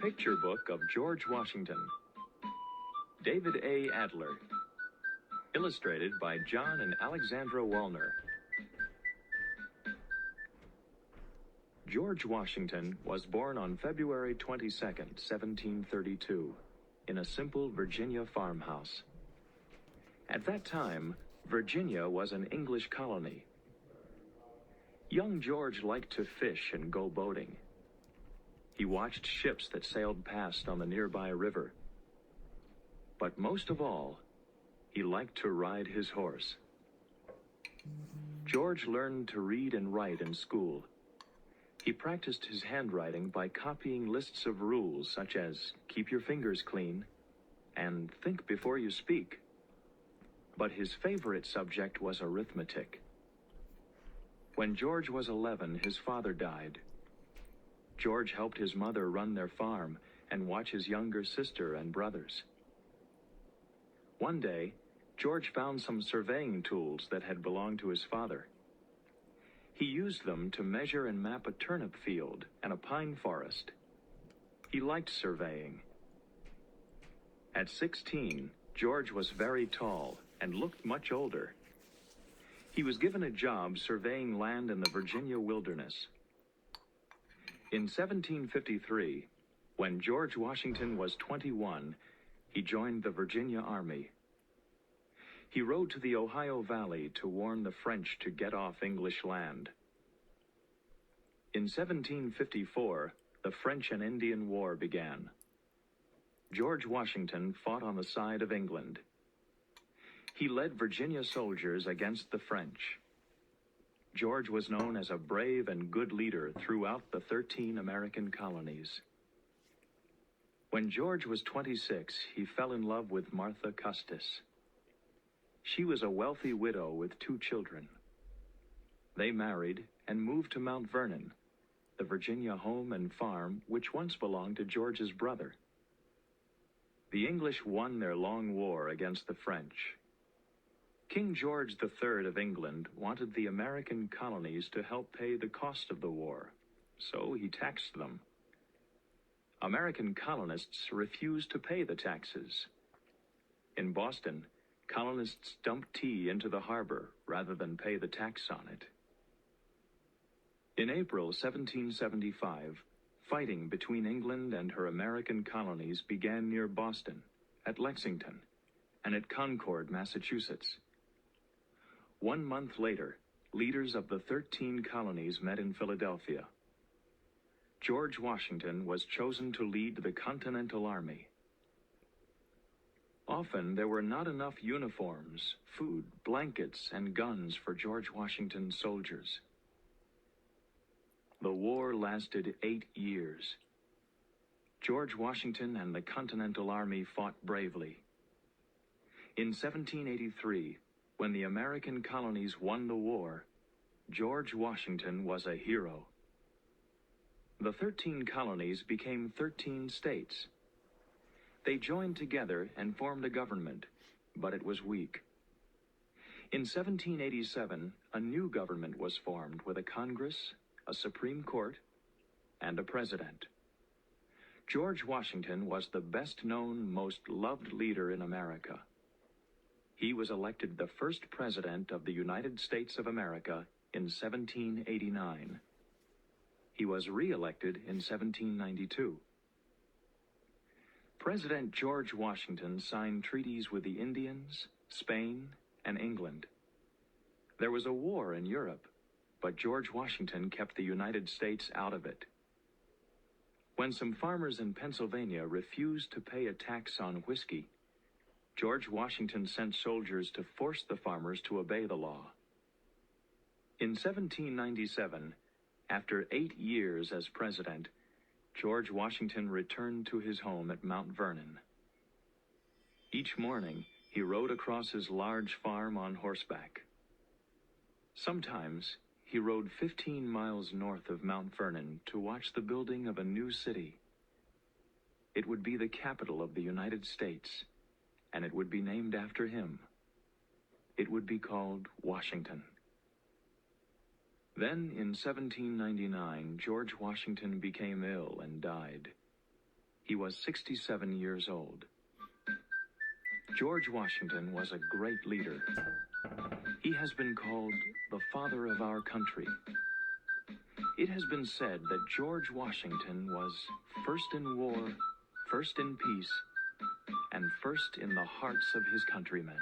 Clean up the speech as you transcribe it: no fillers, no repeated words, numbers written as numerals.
Picture Book of George Washington. David A. Adler. Illustrated by John and Alexandra Wallner. George Washington was born on February 22, 1732, in a simple Virginia farmhouse. At that time, Virginia was an English colony. Young George liked to fish and go boating. He watched ships that sailed past on the nearby river. But most of all, he liked to ride his horse. George learned to read and write in school. He practiced his handwriting by copying lists of rules such as keep your fingers clean and think before you speak. But his favorite subject was arithmetic. When George was 11, his father died. George helped his mother run their farm and watch his younger sister and brothers. One day, George found some surveying tools that had belonged to his father. He used them to measure and map a turnip field and a pine forest. He liked surveying. At 16, George was very tall and looked much older. He was given a job surveying land in the Virginia wilderness. In 1753, when George Washington was 21, he joined the Virginia Army. He rode to the Ohio Valley to warn the French to get off English land. In 1754, the French and Indian War began. George Washington fought on the side of England. He led Virginia soldiers against the French. George was known as a brave and good leader throughout the 13 American colonies. When George was 26, he fell in love with Martha Custis. She was a wealthy widow with 2 children. They married and moved to Mount Vernon, the Virginia home and farm which once belonged to George's brother. The English won their long war against the French. King George III of England wanted the American colonies to help pay the cost of the war, so he taxed them. American colonists refused to pay the taxes. In Boston, colonists dumped tea into the harbor rather than pay the tax on it. In April 1775, fighting between England and her American colonies began near Boston, at Lexington, and at Concord, Massachusetts. 1 month later, leaders of the 13 colonies met in Philadelphia. George Washington was chosen to lead the Continental Army. Often there were not enough uniforms, food, blankets, and guns for George Washington's soldiers. The war lasted 8 years. George Washington and the Continental Army fought bravely. In 1783, when the American colonies won the war, George Washington was a hero. The 13 colonies became 13 states. They joined together and formed a government, but it was weak. In 1787, a new government was formed with a Congress, a Supreme Court, and a president. George Washington was the best-known, most loved leader in America. He was elected the first president of the United States of America in 1789. He was re-elected in 1792. President George Washington signed treaties with the Indians, Spain, and England. There was a war in Europe, but George Washington kept the United States out of it. When some farmers in Pennsylvania refused to pay a tax on whiskey, George Washington sent soldiers to force the farmers to obey the law. In 1797, after 8 years as president, George Washington returned to his home at Mount Vernon. Each morning, he rode across his large farm on horseback. Sometimes, he rode 15 miles north of Mount Vernon to watch the building of a new city. It would be the capital of the United States, and it would be named after him. It would be called Washington. Then, in 1799, George Washington became ill and died. He was 67 years old. George Washington was a great leader. He has been called the father of our country. It has been said that George Washington was first in war, first in peace, and first in the hearts of his countrymen.